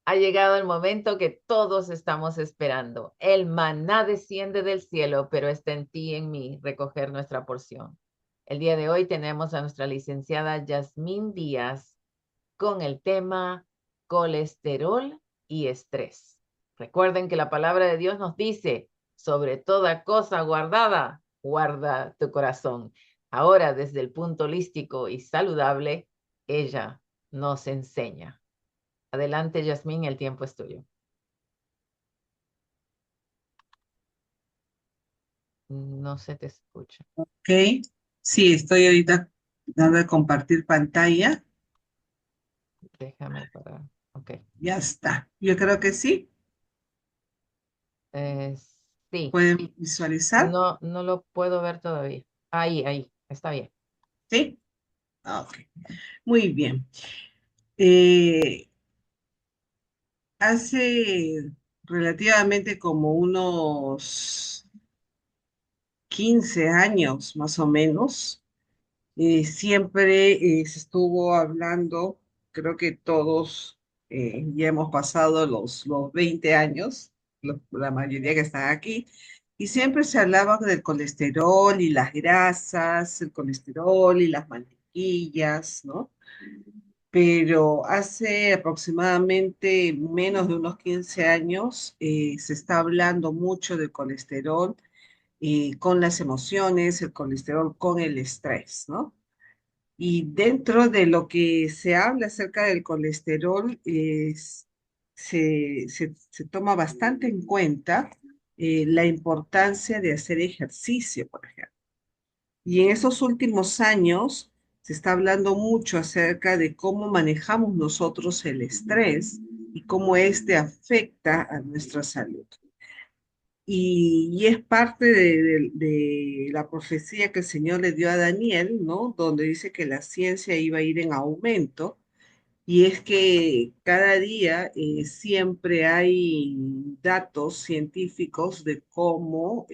Ha llegado el momento que todos estamos esperando. El maná desciende del cielo, pero está en ti y en mí recoger nuestra porción. El día de hoy tenemos a nuestra licenciada Yasmín Díaz con el tema colesterol y estrés. Recuerden que la palabra de Dios nos dice, sobre toda cosa guardada, guarda tu corazón. Ahora, desde el punto holístico y saludable, ella nos enseña. Adelante, Yasmín, el tiempo es tuyo. No se te escucha. Ok, sí, estoy ahorita dando a compartir pantalla. Déjame parar. Ok. Ya está. Yo creo que sí. Eh, sí, ¿Pueden visualizar? no, no lo puedo ver todavía. Ahí, está bien. Sí. Ok, muy bien. Eh, Hace relativamente como unos 15 años más o menos, siempre se estuvo hablando, creo que todos ya hemos pasado los 20 años, la mayoría que están aquí, y siempre se hablaba del colesterol y las grasas, el colesterol y las mantequillas, ¿no? Pero hace aproximadamente menos de unos 15 años se está hablando mucho del colesterol con las emociones, el colesterol con el estrés, ¿no? Y dentro de lo que se habla acerca del colesterol, se toma bastante en cuenta la importancia de hacer ejercicio, por ejemplo. Y en esos últimos años se está hablando mucho acerca de cómo manejamos nosotros el estrés y cómo este afecta a nuestra salud. Y es parte de la profecía que el Señor le dio a Daniel, ¿no? Donde dice que la ciencia iba a ir en aumento. Y es que cada día siempre hay datos científicos de cómo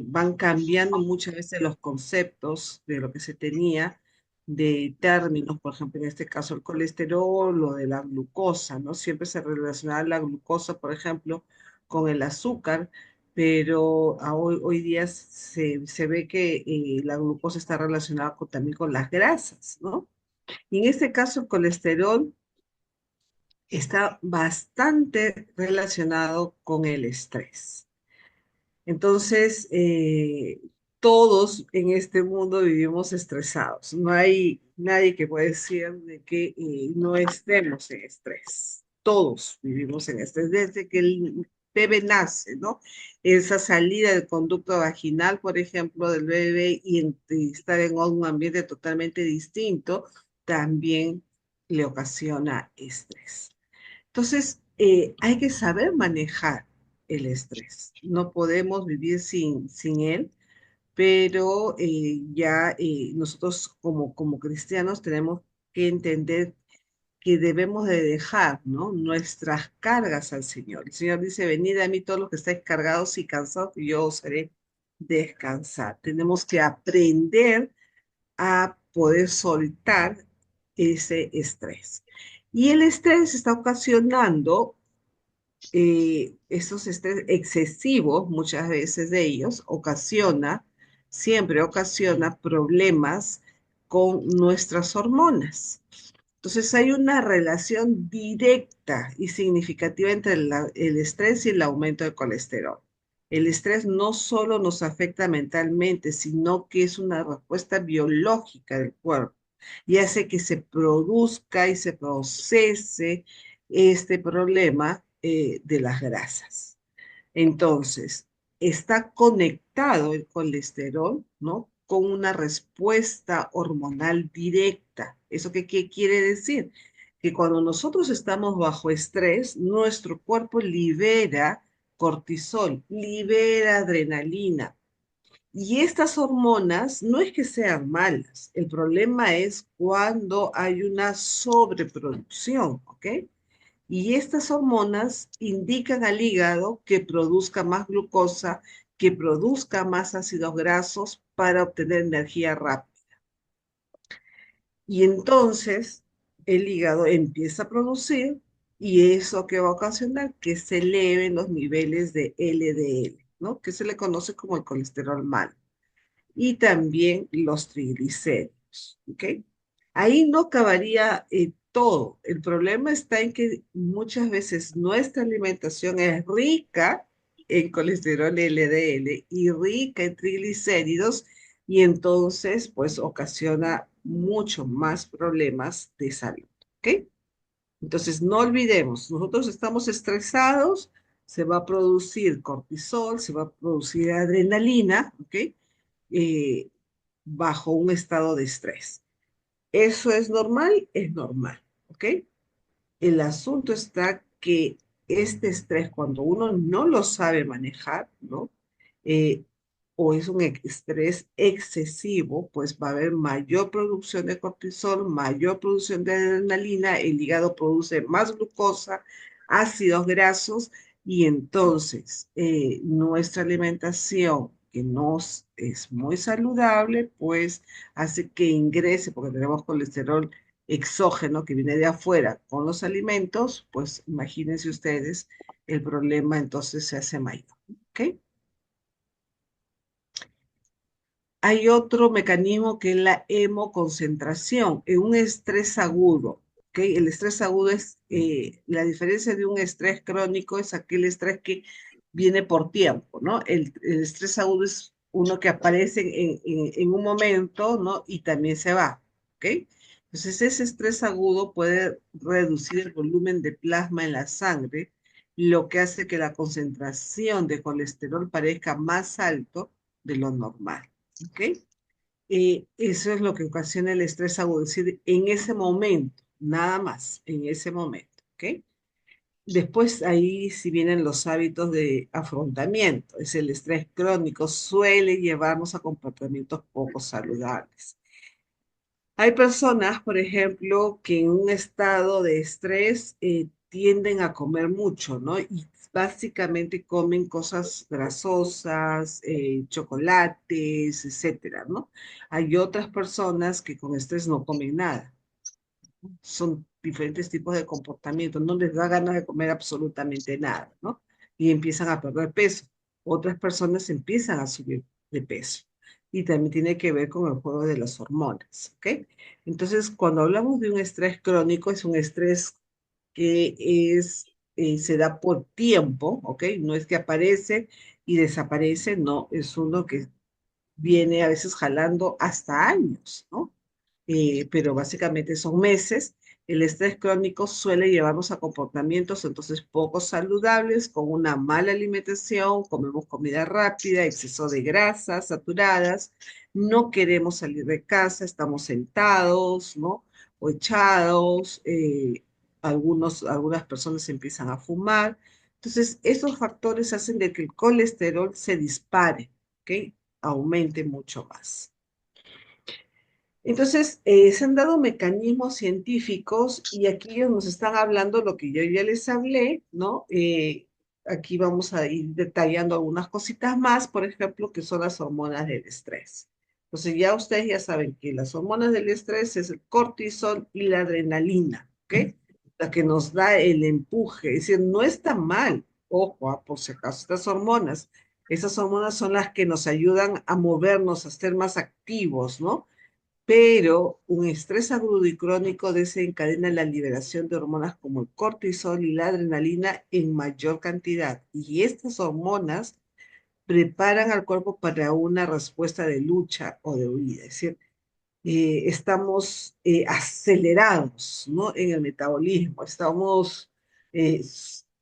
van cambiando muchas veces los conceptos de lo que se tenía de términos, por ejemplo, en este caso el colesterol o de la glucosa, ¿no? Siempre se relacionaba la glucosa, por ejemplo, con el azúcar, pero hoy día se ve que la glucosa está relacionada también con las grasas, ¿no? Y en este caso el colesterol está bastante relacionado con el estrés. Entonces, todos en este mundo vivimos estresados. No hay nadie que pueda decir de que no estemos en estrés. Todos vivimos en estrés desde que el bebé nace, ¿no? Esa salida del conducto vaginal, por ejemplo, del bebé y estar en un ambiente totalmente distinto, también le ocasiona estrés. Entonces, hay que saber manejar el estrés. No podemos vivir sin él, pero ya nosotros como cristianos tenemos que entender que debemos de dejar, ¿no? Nuestras cargas al Señor. El Señor dice, venid a mí todos los que estáis cargados y cansados, y yo os haré descansar. Tenemos que aprender a poder soltar ese estrés. Y el estrés está ocasionando esos estrés excesivos, muchas veces de ellos, siempre ocasiona problemas con nuestras hormonas. Entonces hay una relación directa y significativa entre el estrés y el aumento del colesterol. El estrés no solo nos afecta mentalmente, sino que es una respuesta biológica del cuerpo y hace que se produzca y se procese este problema de las grasas. Entonces, está conectado el colesterol, ¿no? Con una respuesta hormonal directa. ¿Eso qué quiere decir? Que cuando nosotros estamos bajo estrés, nuestro cuerpo libera cortisol, libera adrenalina. Y estas hormonas no es que sean malas, el problema es cuando hay una sobreproducción, ¿ok? Y estas hormonas indican al hígado que produzca más glucosa, que produzca más ácidos grasos para obtener energía rápida. Y entonces el hígado empieza a producir, y eso que va a ocasionar que se eleven los niveles de LDL, ¿no? Que se le conoce como el colesterol malo, y también los triglicéridos, ¿ok? Ahí no acabaría todo. El problema está en que muchas veces nuestra alimentación es rica en colesterol LDL y rica en triglicéridos, y entonces pues ocasiona mucho más problemas de salud, ¿ok? Entonces no olvidemos, nosotros estamos estresados, se va a producir cortisol, se va a producir adrenalina, ¿ok? eh, Bajo un estado de estrés. ¿Eso es normal? Es normal, ¿ok? El asunto está que este estrés, cuando uno no lo sabe manejar, ¿no? Eh, o es un estrés excesivo, pues va a haber mayor producción de cortisol, mayor producción de adrenalina, el hígado produce más glucosa, ácidos grasos, y entonces nuestra alimentación, que no es muy saludable, pues hace que ingrese, porque tenemos colesterol exógeno que viene de afuera con los alimentos, pues imagínense ustedes, el problema entonces se hace mayor, ¿ok? Hay otro mecanismo que es la hemoconcentración en un estrés agudo, ¿ok? El estrés agudo es, la diferencia de un estrés crónico es aquel estrés que viene por tiempo, ¿no? El estrés agudo es uno que aparece en un momento, ¿no? Y también se va, ¿ok? Entonces ese estrés agudo puede reducir el volumen de plasma en la sangre, lo que hace que la concentración de colesterol parezca más alto de lo normal. ¿Ok? Eso es lo que ocasiona el estrés agudo, es decir, en ese momento, nada más, en ese momento. ¿Ok? Después ahí si vienen los hábitos de afrontamiento, es el estrés crónico, suele llevarnos a comportamientos poco saludables. Hay personas, por ejemplo, que en un estado de estrés tienden a comer mucho, ¿no? Y básicamente comen cosas grasosas, chocolates, etcétera, ¿no? Hay otras personas que con estrés no comen nada. Son diferentes tipos de comportamientos, no les da ganas de comer absolutamente nada, ¿no? Y empiezan a perder peso. Otras personas empiezan a subir de peso. Y también tiene que ver con el juego de las hormonas, ¿ok? Entonces, cuando hablamos de un estrés crónico, es un estrés que se da por tiempo, ¿ok? No es que aparece y desaparece, no, es uno que viene a veces jalando hasta años, ¿no? Pero básicamente son meses. El estrés crónico suele llevarnos a comportamientos entonces poco saludables, con una mala alimentación, comemos comida rápida, exceso de grasas saturadas, no queremos salir de casa, estamos sentados, ¿no? O echados, algunas personas empiezan a fumar. Entonces, esos factores hacen de que el colesterol se dispare, ¿ok? Aumente mucho más. Entonces, se han dado mecanismos científicos y aquí ellos nos están hablando lo que yo ya les hablé, ¿no? Aquí vamos a ir detallando algunas cositas más, por ejemplo, que son las hormonas del estrés. Entonces, ya ustedes ya saben que las hormonas del estrés es el cortisol y la adrenalina, ¿ok? La que nos da el empuje, es decir, no está mal, ojo, por si acaso, estas hormonas. Esas hormonas son las que nos ayudan a movernos, a ser más activos, ¿no? Pero un estrés agudo y crónico desencadena la liberación de hormonas como el cortisol y la adrenalina en mayor cantidad. Y estas hormonas preparan al cuerpo para una respuesta de lucha o de huida. Es decir, estamos acelerados, ¿no? En el metabolismo. Estamos,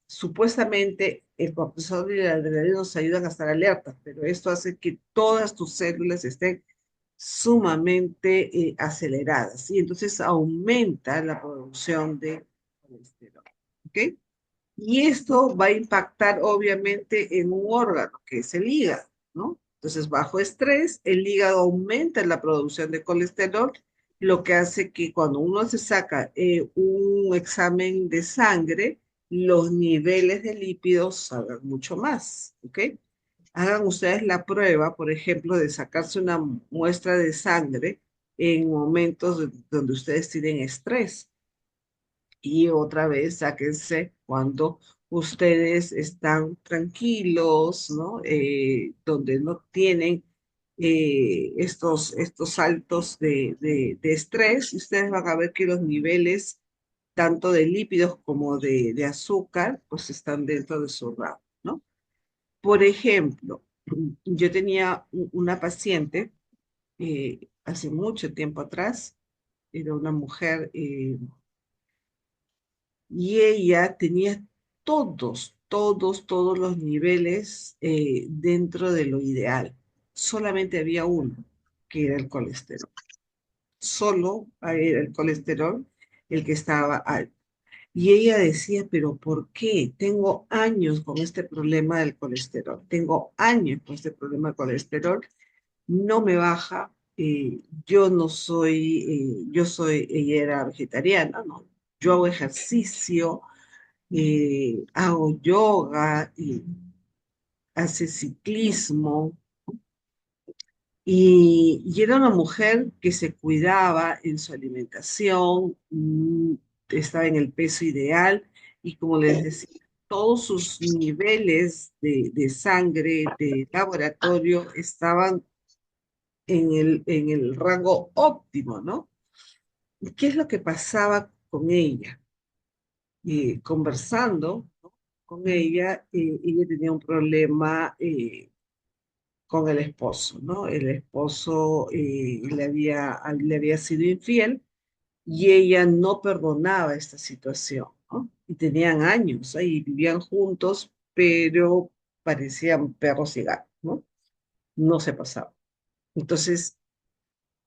supuestamente, el cortisol y la adrenalina nos ayudan a estar alertas, pero esto hace que todas tus células estén sumamente aceleradas, y entonces aumenta la producción de colesterol. ¿Ok? Y esto va a impactar obviamente en un órgano que es el hígado, ¿no? Entonces, bajo estrés, el hígado aumenta la producción de colesterol, lo que hace que cuando uno se saca un examen de sangre, los niveles de lípidos salgan mucho más, ¿ok? Hagan ustedes la prueba, por ejemplo, de sacarse una muestra de sangre en momentos donde ustedes tienen estrés. Y otra vez sáquense cuando ustedes están tranquilos, ¿no? Donde no tienen estos saltos de estrés, y ustedes van a ver que los niveles tanto de lípidos como de azúcar, pues están dentro de su rango, ¿no? Por ejemplo, yo tenía una paciente hace mucho tiempo atrás, era una mujer, y ella tenía todos los niveles dentro de lo ideal. Solamente había uno, que era el colesterol. Solo era el colesterol el que estaba alto. Y ella decía, pero ¿por qué? Tengo años con este problema del colesterol. Tengo años con este problema del colesterol. No me baja. Yo no soy, ella era vegetariana, ¿no? Yo hago ejercicio, hago yoga, hace ciclismo, y era una mujer que se cuidaba en su alimentación, estaba en el peso ideal, y como les decía, todos sus niveles de sangre, de laboratorio, estaban en el rango óptimo, ¿no? ¿Qué es lo que pasaba con ella? Conversando, ¿no?, con ella, ella tenía un problema con el esposo, ¿no? El esposo le había sido infiel, y ella no perdonaba esta situación, ¿no? Y tenían años ahí, vivían juntos, pero parecían perros y gatos, ¿no? No se pasaban. Entonces,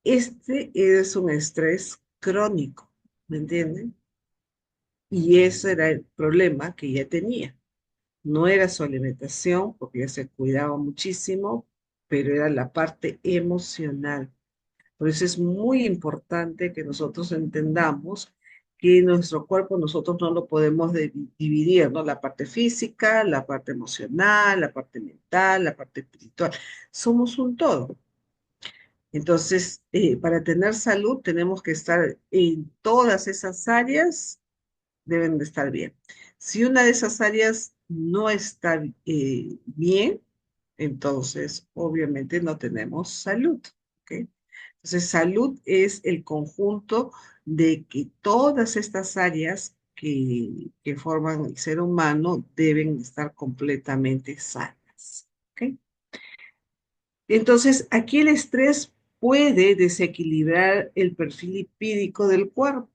este es un estrés crónico, ¿me entienden? Y ese era el problema que ella tenía. No era su alimentación, porque ella se cuidaba muchísimo, pero era la parte emocional. Por eso es muy importante que nosotros entendamos que nuestro cuerpo nosotros no lo podemos dividir, ¿no? La parte física, la parte emocional, la parte mental, la parte espiritual. Somos un todo. Entonces, para tener salud tenemos que estar en todas esas áreas, deben de estar bien. Si una de esas áreas no está bien, entonces obviamente no tenemos salud, ¿ok? Entonces, salud es el conjunto de que todas estas áreas que forman el ser humano deben estar completamente sanas, ¿ok? Entonces, aquí el estrés puede desequilibrar el perfil lipídico del cuerpo.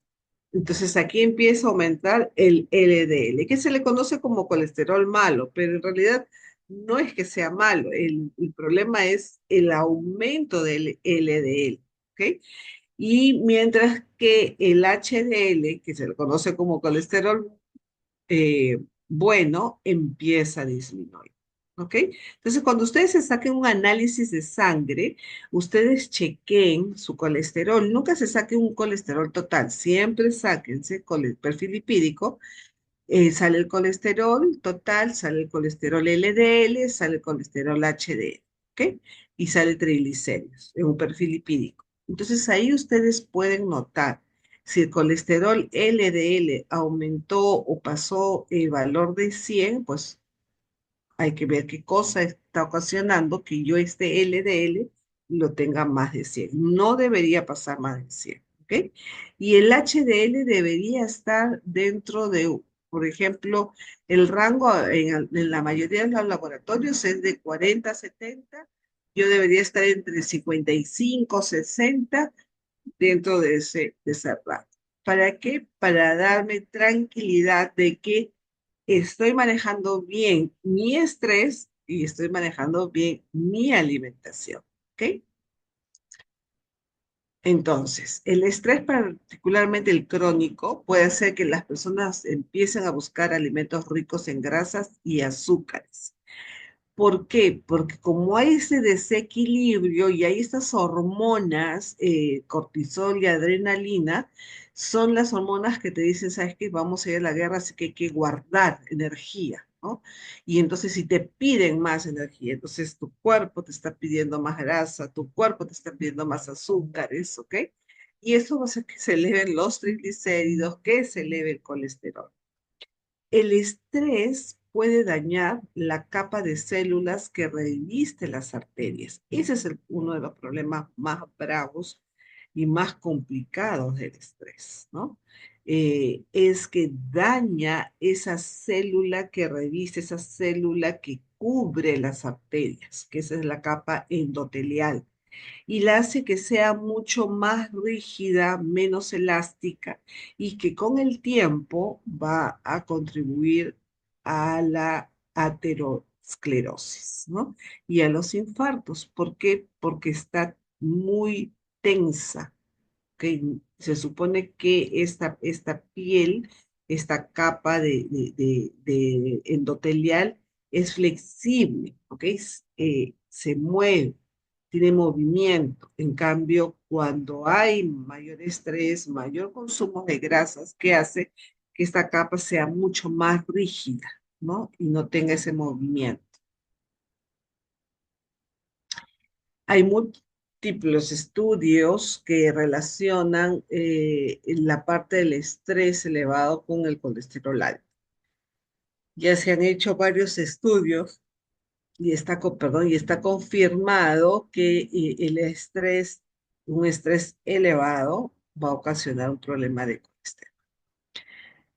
Entonces, aquí empieza a aumentar el LDL, que se le conoce como colesterol malo, pero en realidad no es que sea malo. El problema es el aumento del LDL, ¿ok? Y mientras que el HDL, que se le conoce como colesterol bueno, empieza a disminuir. ¿Ok? Entonces, cuando ustedes se saquen un análisis de sangre, ustedes chequen su colesterol. Nunca se saque un colesterol total, siempre sáquense con el perfil lipídico. Sale el colesterol total, sale el colesterol LDL, sale el colesterol HDL, ¿ok? Y sale triglicéridos en un perfil lipídico. Entonces ahí ustedes pueden notar si el colesterol LDL aumentó o pasó el valor de 100, pues hay que ver qué cosa está ocasionando que yo este LDL lo tenga más de 100. No debería pasar más de 100, ¿ok? Y el HDL debería estar dentro de, por ejemplo, el rango en la mayoría de los laboratorios es de 40 a 70. Yo debería estar entre 55 60 dentro de ese rango. ¿Para qué? Para darme tranquilidad de que estoy manejando bien mi estrés y estoy manejando bien mi alimentación, ¿ok? Entonces, el estrés, particularmente el crónico, puede hacer que las personas empiecen a buscar alimentos ricos en grasas y azúcares. ¿Por qué? Porque como hay ese desequilibrio y hay estas hormonas, cortisol y adrenalina, son las hormonas que te dicen, sabes que vamos a ir a la guerra, así que hay que guardar energía, ¿no? Y entonces si te piden más energía, entonces tu cuerpo te está pidiendo más grasa, tu cuerpo te está pidiendo más azúcares, ¿ok? y eso va a hacer que se eleven los triglicéridos, que se eleve el colesterol. El estrés puede dañar la capa de células que reviste las arterias. Ese es uno de los problemas más bravos y más complicados del estrés, ¿no? Es que daña esa célula que reviste, esa célula que cubre las arterias, que esa es la capa endotelial y la hace que sea mucho más rígida, menos elástica y que con el tiempo va a contribuir a la aterosclerosis, ¿no? Y a los infartos. ¿Por qué? Porque está muy tensa. ¿Ok? Se supone que esta piel, esta capa de endotelial es flexible, ¿ok? Se mueve, tiene movimiento. En cambio, cuando hay mayor estrés, mayor consumo de grasas, ¿qué hace? Que esta capa sea mucho más rígida, ¿no? Y no tenga ese movimiento. Hay múltiples estudios que relacionan la parte del estrés elevado con el colesterol alto. Ya se han hecho varios estudios y y está confirmado que el estrés, un estrés elevado, va a ocasionar un problema de colesterol.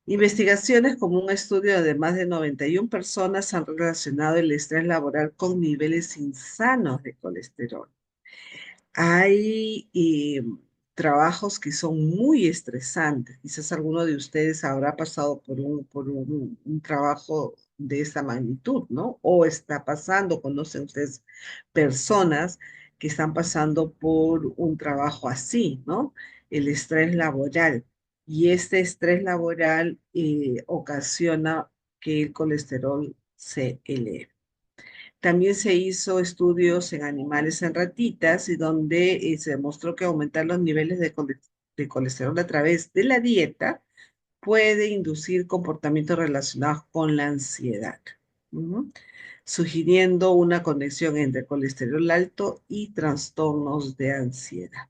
Investigaciones como un estudio de más de 91 personas han relacionado el estrés laboral con niveles insanos de colesterol. Hay trabajos que son muy estresantes. Quizás alguno de ustedes habrá pasado por un trabajo de esta magnitud, ¿no? O está pasando, conocen ustedes personas que están pasando por un trabajo así, ¿no? El estrés laboral. Y este estrés laboral ocasiona que el colesterol se eleve. También se hizo estudios en animales, en ratitas, y donde se demostró que aumentar los niveles de colesterol a través de la dieta puede inducir comportamientos relacionados con la ansiedad, ujú, sugiriendo una conexión entre colesterol alto y trastornos de ansiedad.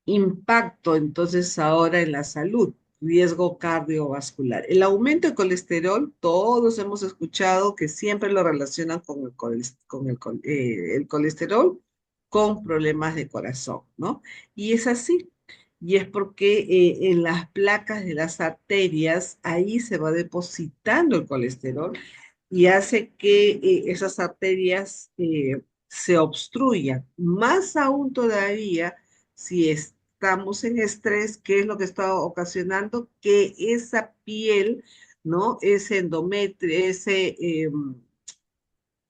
Impacto entonces ahora en la salud, riesgo cardiovascular. El aumento de colesterol, todos hemos escuchado que siempre lo relacionan con el colesterol con problemas de corazón, ¿no? Y es así. Y es porque en las placas de las arterias, ahí se va depositando el colesterol y hace que esas arterias se obstruyan. Más aún todavía si estamos en estrés, ¿qué es lo que está ocasionando? Que esa piel, ¿no? Ese endometrio,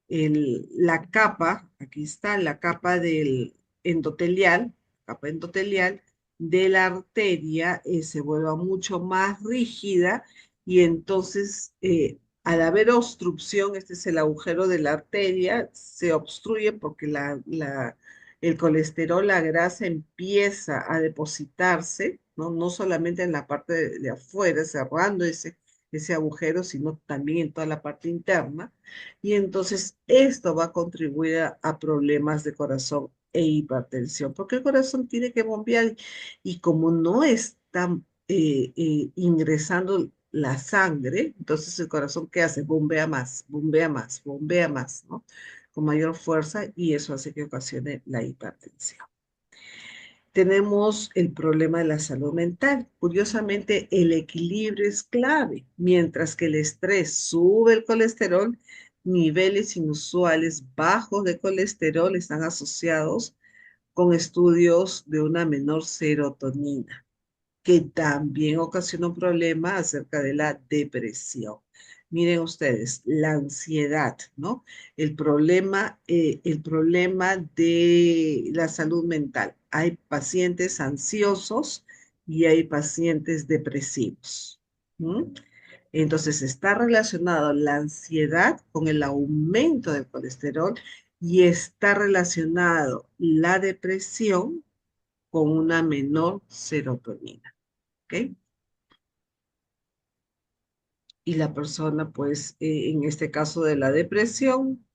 la capa, aquí está, la capa del endotelial, capa endotelial de la arteria se vuelva mucho más rígida y entonces al haber obstrucción, este es el agujero de la arteria, se obstruye porque el colesterol, la grasa empieza a depositarse, ¿no? No solamente en la parte de afuera, cerrando ese agujero, sino también en toda la parte interna y entonces esto va a contribuir a problemas de corazón e hipertensión, porque el corazón tiene que bombear y como no está ingresando la sangre, entonces el corazón ¿qué hace? Bombea más, bombea más, bombea más, ¿no? Con mayor fuerza y eso hace que ocasione la hipertensión. Tenemos el problema de la salud mental. Curiosamente, el equilibrio es clave. Mientras que el estrés sube el colesterol, niveles inusuales bajos de colesterol están asociados con estudios de una menor serotonina que también ocasiona un problema acerca de la depresión. Miren ustedes, la ansiedad, ¿no? El problema de la salud mental. Hay pacientes ansiosos y hay pacientes depresivos. ¿M? Entonces está relacionado la ansiedad con el aumento del colesterol y está relacionado la depresión con una menor serotonina. ¿Ok? Y la persona, pues, en este caso de la depresión,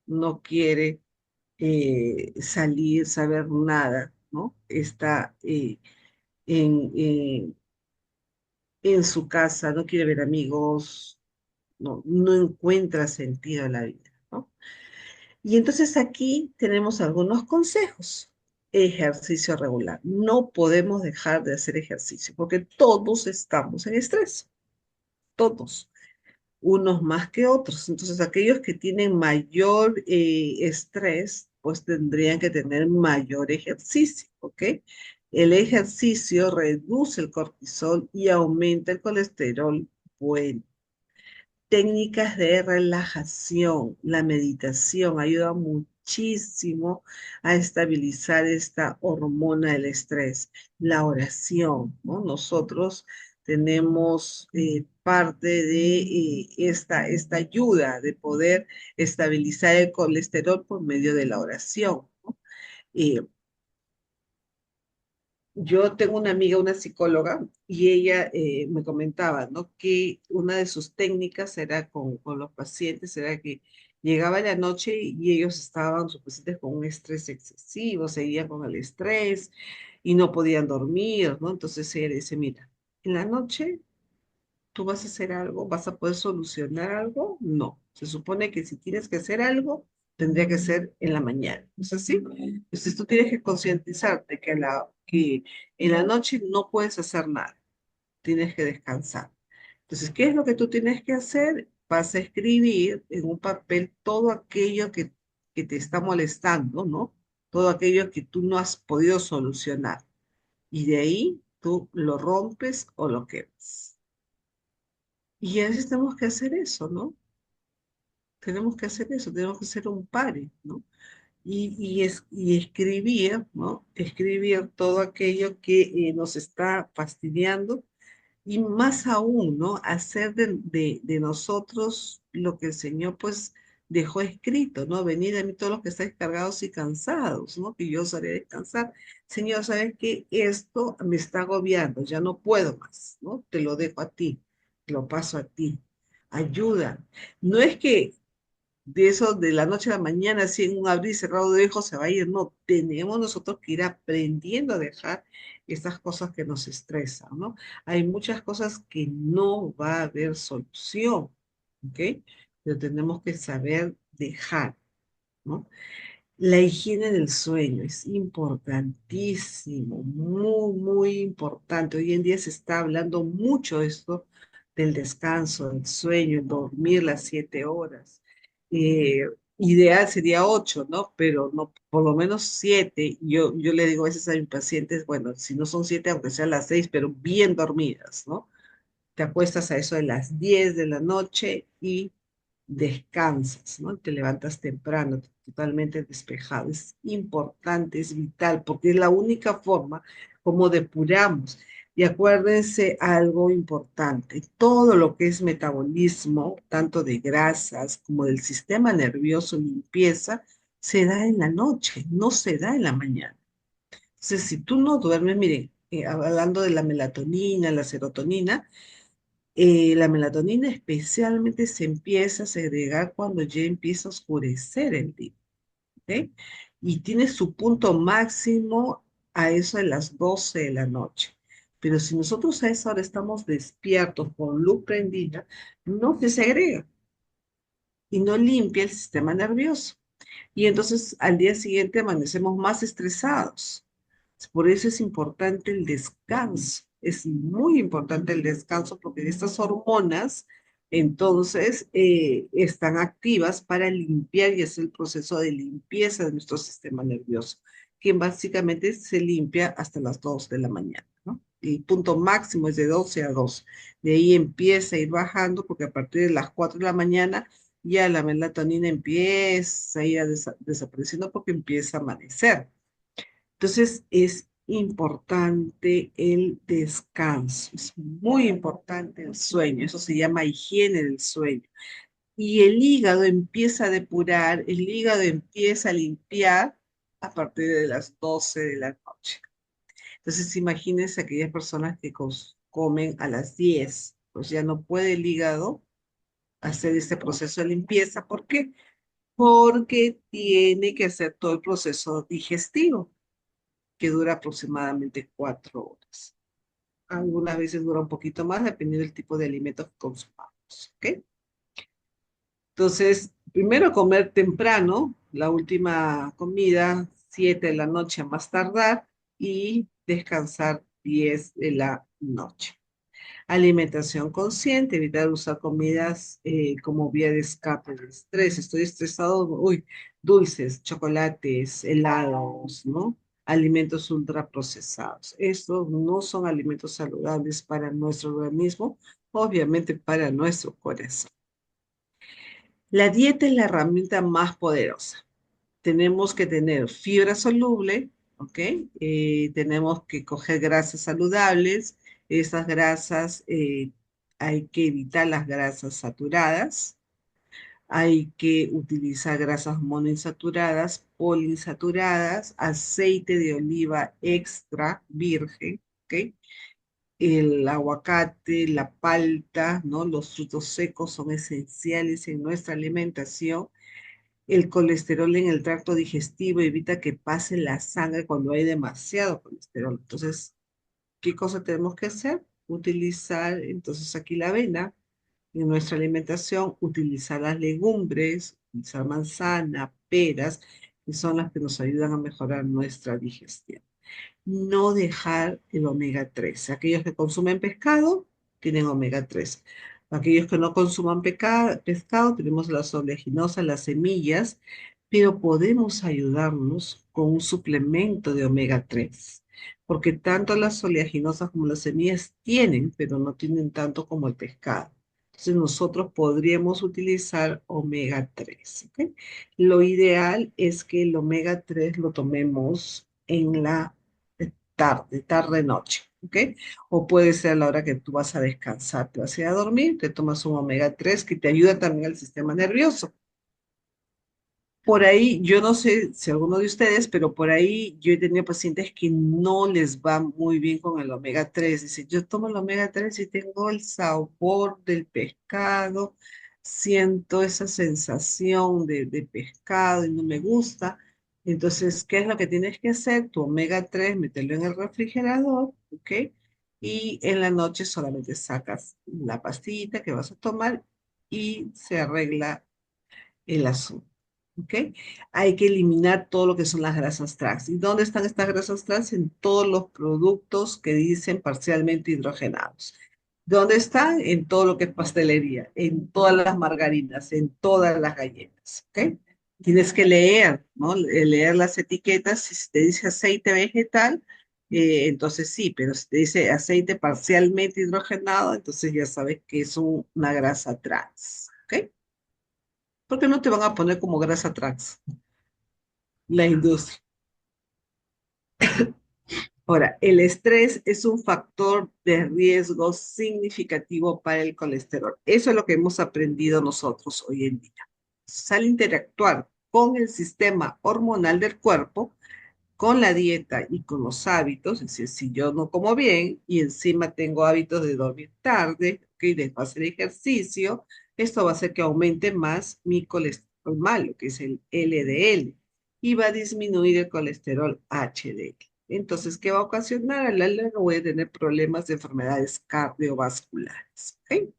no quiere salir, saber nada, ¿no? Está en, eh, en su casa, no quiere ver amigos, no encuentra sentido en la vida, ¿no? Y entonces aquí tenemos algunos consejos. Ejercicio regular. No podemos dejar de hacer ejercicio porque todos estamos en estrés, todos, unos más que otros. Entonces, aquellos que tienen mayor estrés, pues tendrían que tener mayor ejercicio, ¿ok? El ejercicio reduce el cortisol y aumenta el colesterol bueno. Técnicas de relajación, la meditación ayuda muchísimo a estabilizar esta hormona del estrés. La oración, ¿no? Nosotros tenemos parte de esta ayuda de poder estabilizar el colesterol por medio de la oración, ¿no? Eh, yo tengo una amiga, una psicóloga, y ella me comentaba, ¿no? Que una de sus técnicas era con los pacientes, era que llegaba la noche y ellos estaban, sus pacientes, con un estrés excesivo, seguían con el estrés y no podían dormir, ¿no? Entonces ella dice, mira, en la noche tú vas a hacer algo, vas a poder solucionar algo. No, se supone que si tienes que hacer algo, tendría que ser en la mañana. ¿No es así? Entonces tú tienes que concientizarte que en la noche no puedes hacer nada, tienes que descansar. Entonces, ¿qué es lo que tú tienes que hacer? Vas a escribir en un papel todo aquello que te está molestando, ¿no? Todo aquello que tú no has podido solucionar. Y de ahí tú lo rompes o lo quemas. Y a veces tenemos que hacer eso, ¿no? Tenemos que hacer eso, tenemos que hacer un pare, ¿no? Y escribir, ¿no? Escribir todo aquello que nos está fastidiando y más aún, ¿no? Hacer de nosotros lo que el Señor, pues, dejó escrito, ¿no? Venid a mí todos los que estáis cargados y cansados, ¿no? Que yo os haré descansar. Señor, ¿sabes qué? Esto me está agobiando, ya no puedo más, ¿no? Te lo dejo a ti, te lo paso a ti. Ayuda. No es que de eso de la noche a la mañana, así en un abrir y cerrado de ojos se va a ir. No, tenemos nosotros que ir aprendiendo a dejar estas cosas que nos estresan, ¿no? Hay muchas cosas que no va a haber solución, ¿ok? Pero tenemos que saber dejar, ¿no? La higiene del sueño es importantísimo, muy importante. Hoy en día se está hablando mucho de esto del descanso, del sueño, dormir las 7 horas. Eh, Ideal sería 8, ¿no? Pero no, por lo menos 7. Yo le digo a veces a mis pacientes, bueno, si no son 7, aunque sean las 6, pero bien dormidas, ¿no? Te acuestas a eso de las 10 de la noche y descansas, ¿no? Te levantas temprano, totalmente despejado. Es importante, es vital, porque es la única forma como depuramos. Y acuérdense algo importante, todo lo que es metabolismo, tanto de grasas como del sistema nervioso, limpieza, se da en la noche, no se da en la mañana. Entonces, si tú no duermes, miren, hablando de la melatonina, la serotonina, la melatonina especialmente se empieza a segregar cuando ya empieza a oscurecer el día, ¿ok? Y tiene su punto máximo a eso de las 12 de la noche. Pero si nosotros a esa hora estamos despiertos con luz prendida, no se segrega y no limpia el sistema nervioso. Y entonces al día siguiente amanecemos más estresados. Por eso es importante el descanso. Es muy importante el descanso porque estas hormonas entonces están activas para limpiar y hacer el proceso de limpieza de nuestro sistema nervioso, que básicamente se limpia hasta las 2 de la mañana, ¿no? El punto máximo es de 12 a 2. De ahí empieza a ir bajando porque a partir de las 4 de la mañana ya la melatonina empieza a ir desapareciendo porque empieza a amanecer. Entonces es importante el descanso, es muy importante el sueño, eso se llama higiene del sueño. Y el hígado empieza a depurar, el hígado empieza a limpiar a partir de las 12 de la noche. Entonces imagínense aquellas personas que comen a las 10, pues ya no puede el hígado hacer este proceso de limpieza. ¿Por qué? porque tiene que hacer todo el proceso digestivo, que dura aproximadamente 4 horas. Algunas veces dura un poquito más, dependiendo del tipo de alimentos que consumamos, ¿ok? Entonces, primero comer temprano, la última comida, 7 de la noche a más tardar, y descansar 10 de la noche. Alimentación consciente, evitar usar comidas como vía de escape del estrés. Estoy estresado, uy, dulces, chocolates, helados, ¿no? Alimentos ultraprocesados. Estos no son alimentos saludables para nuestro organismo, obviamente para nuestro corazón. La dieta es la herramienta más poderosa. Tenemos que tener fibra soluble, ¿ok? Tenemos que coger grasas saludables. Esas grasas, hay que evitar las grasas saturadas. Hay que utilizar grasas monoinsaturadas, poliinsaturadas, aceite de oliva extra virgen, ¿ok? El aguacate, la palta, ¿no? Los frutos secos son esenciales en nuestra alimentación. El colesterol en el tracto digestivo evita que pase la sangre cuando hay demasiado colesterol. Entonces, ¿qué cosa tenemos que hacer? Utilizar entonces aquí la avena en nuestra alimentación, utilizar las legumbres, utilizar manzana, peras, que son las que nos ayudan a mejorar nuestra digestión. No dejar el omega 3. Aquellos que consumen pescado tienen omega 3. Aquellos que no consuman pescado, tenemos las oleaginosas, las semillas, pero podemos ayudarnos con un suplemento de omega 3, porque tanto las oleaginosas como las semillas tienen, pero no tienen tanto como el pescado. Entonces nosotros podríamos utilizar omega 3. ¿Ok? Lo ideal es que el omega 3 lo tomemos en la tarde, noche, ¿ok? O puede ser a la hora que tú vas a descansar, te vas a ir a dormir, te tomas un omega 3 que te ayuda también al sistema nervioso. Por ahí, yo no sé si alguno de ustedes, pero por ahí yo he tenido pacientes que no les va muy bien con el omega 3. Dice, yo tomo el omega 3 y tengo el sabor del pescado, siento esa sensación de pescado y no me gusta. Entonces, ¿qué es lo que tienes que hacer? Tu omega 3, mételo en el refrigerador, ¿ok? Y en la noche solamente sacas la pastillita que vas a tomar y se arregla el asunto. ¿Ok? Hay que eliminar todo lo que son las grasas trans. ¿Y dónde están estas grasas trans? En todos los productos que dicen parcialmente hidrogenados. ¿Dónde están? En todo lo que es pastelería, en todas las margarinas, en todas las galletas. ¿Ok? Tienes que leer, ¿no? Leer las etiquetas. Si te dice aceite vegetal, entonces sí, pero si te dice aceite parcialmente hidrogenado, entonces ya sabes que es una grasa trans. ¿Ok? Porque no te van a poner como grasa trans, la industria. Ahora, el estrés es un factor de riesgo significativo para el colesterol. Eso es lo que hemos aprendido nosotros hoy en día. Al interactuar con el sistema hormonal del cuerpo, con la dieta y con los hábitos, es decir, si yo no como bien y encima tengo hábitos de dormir tarde, que de no hacer ejercicio, esto va a hacer que aumente más mi colesterol malo, que es el LDL, y va a disminuir el colesterol HDL. Entonces, ¿qué va a ocasionar? A la larga voy a tener problemas de enfermedades cardiovasculares. ¿Ok?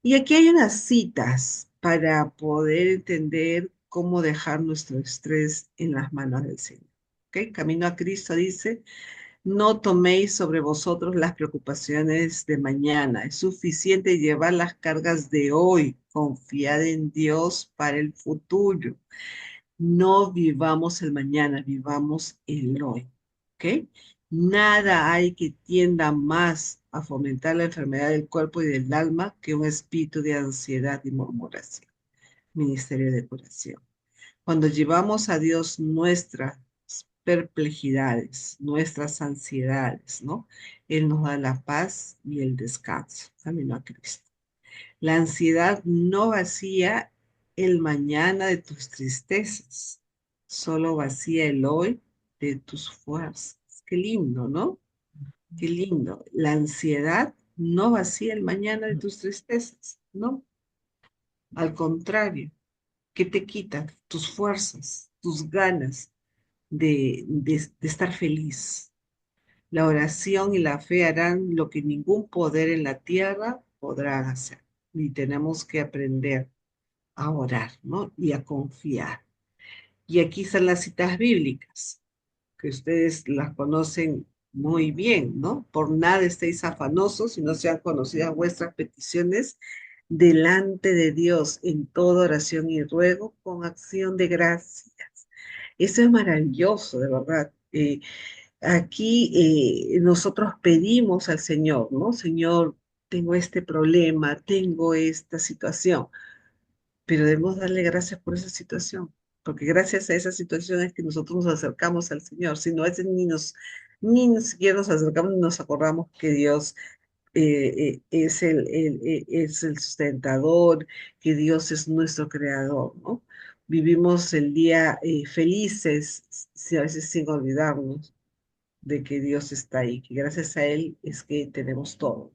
Y aquí hay unas citas para poder entender cómo dejar nuestro estrés en las manos del Señor. ¿Ok? Camino a Cristo dice, no toméis sobre vosotros las preocupaciones de mañana. Es suficiente llevar las cargas de hoy. Confiad en Dios para el futuro. No vivamos el mañana, vivamos el hoy. ¿Ok? Nada hay que tienda más a fomentar la enfermedad del cuerpo y del alma que un espíritu de ansiedad y murmuración. Ministerio de curación. Cuando llevamos a Dios nuestras perplejidades, nuestras ansiedades, ¿no? Él nos da la paz y el descanso. Camino a Cristo. La ansiedad no vacía el mañana de tus tristezas, solo vacía el hoy de tus fuerzas. Qué lindo, ¿no? Qué lindo. La ansiedad no vacía el mañana de tus tristezas, ¿no? Al contrario. ¿Qué te quita? Tus fuerzas, tus ganas de estar feliz. La oración y la fe harán lo que ningún poder en la tierra podrá hacer. Y tenemos que aprender a orar, ¿no? Y a confiar. Y aquí están las citas bíblicas, que ustedes las conocen muy bien, ¿no? Por nada estéis afanosos, si no sean conocidas vuestras peticiones delante de Dios en toda oración y ruego con acción de gracias. Eso es maravilloso, de verdad. Aquí nosotros pedimos al Señor, ¿no? Señor, tengo este problema, tengo esta situación, pero debemos darle gracias por esa situación, porque gracias a esa situación es que nosotros nos acercamos al Señor. Si no, a veces ni siquiera nos acercamos ni nos acordamos que Dios es el sustentador, que Dios es nuestro creador, ¿no? Vivimos el día felices, a veces sin olvidarnos de que Dios está ahí, que gracias a Él es que tenemos todo.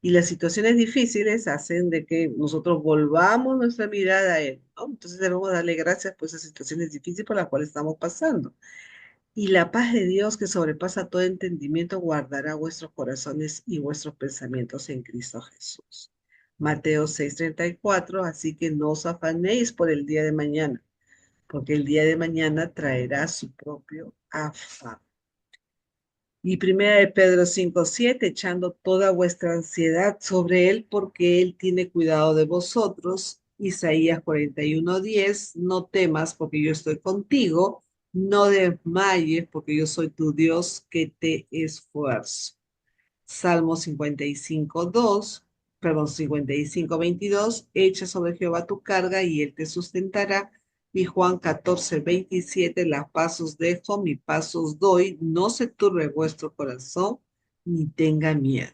Y las situaciones difíciles hacen de que nosotros volvamos nuestra mirada a Él, ¿no? Entonces debemos darle gracias por esas situaciones difíciles por las cuales estamos pasando. Y la paz de Dios que sobrepasa todo entendimiento guardará vuestros corazones y vuestros pensamientos en Cristo Jesús. Mateo 6:34, así que no os afanéis por el día de mañana, porque el día de mañana traerá su propio afán. Y primera de Pedro 5:7, echando toda vuestra ansiedad sobre él, porque él tiene cuidado de vosotros. Isaías 41:10, no temas, porque yo estoy contigo, no desmayes, porque yo soy tu Dios que te esfuerzo. Salmo 55:2, perdón, 55:22, echa sobre Jehová tu carga y él te sustentará. Y Juan 14:27, la paz os dejo, mi paz os doy, no se turbe vuestro corazón, ni tenga miedo.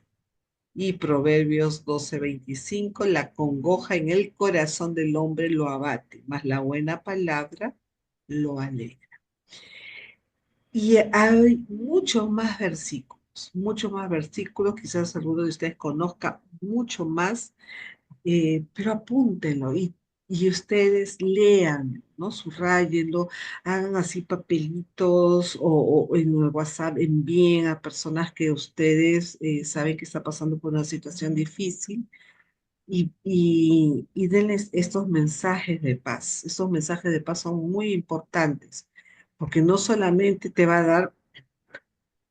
Y Proverbios 12:25, la congoja en el corazón del hombre lo abate, mas la buena palabra lo alegra. Y hay muchos más versículos, quizás alguno de ustedes conozca mucho más, pero apúntenlo y ustedes lean, ¿no? Subrayenlo, hagan así papelitos o en el WhatsApp envíen a personas que ustedes saben que está pasando por una situación difícil y denles estos mensajes de paz. Estos mensajes de paz son muy importantes porque no solamente te va a dar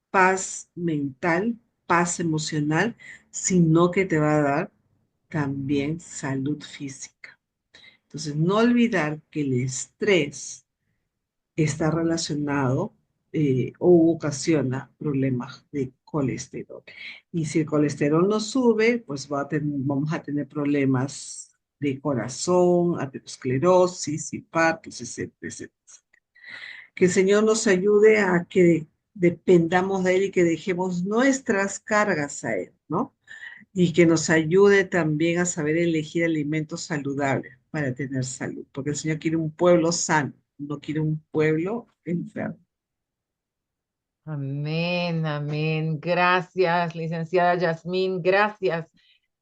paz mental, paz emocional, sino que te va a dar también salud física. Entonces, no olvidar que el estrés está relacionado o ocasiona problemas de colesterol. Y si el colesterol no sube, pues vamos a tener problemas de corazón, aterosclerosis, infartos, etcétera, etcétera. Que el Señor nos ayude a que dependamos de Él y que dejemos nuestras cargas a Él, ¿no? Y que nos ayude también a saber elegir alimentos saludables para tener salud, porque el Señor quiere un pueblo sano, no quiere un pueblo enfermo. Amén, amén. Gracias, licenciada Yasmín, gracias.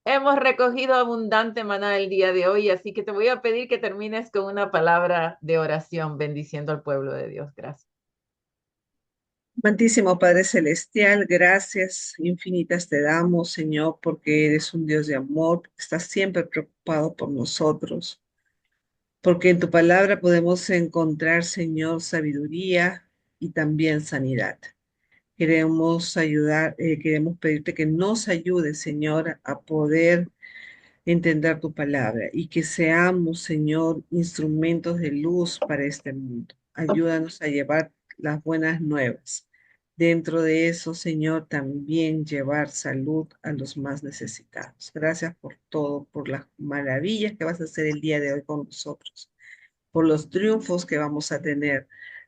Hemos recogido abundante maná el día de hoy, así que te voy a pedir que termines con una palabra de oración bendiciendo al pueblo de Dios. Gracias. Amantísimo Padre Celestial, gracias infinitas te damos, Señor, porque eres un Dios de amor, porque estás siempre preocupado por nosotros, porque en tu palabra podemos encontrar, Señor, sabiduría y también sanidad. Queremos pedirte que nos ayudes, Señor, a poder entender tu palabra y que seamos, Señor, instrumentos de luz para este mundo. Ayúdanos a llevar las buenas nuevas. Dentro de eso, Señor, también llevar salud a los más necesitados. Gracias por todo, por las maravillas que vas a hacer el día de hoy con nosotros, por los triunfos que vamos a tener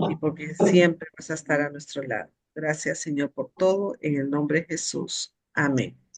y porque siempre vas a estar a nuestro lado. Gracias, Señor, por todo. En el nombre de Jesús. Amén.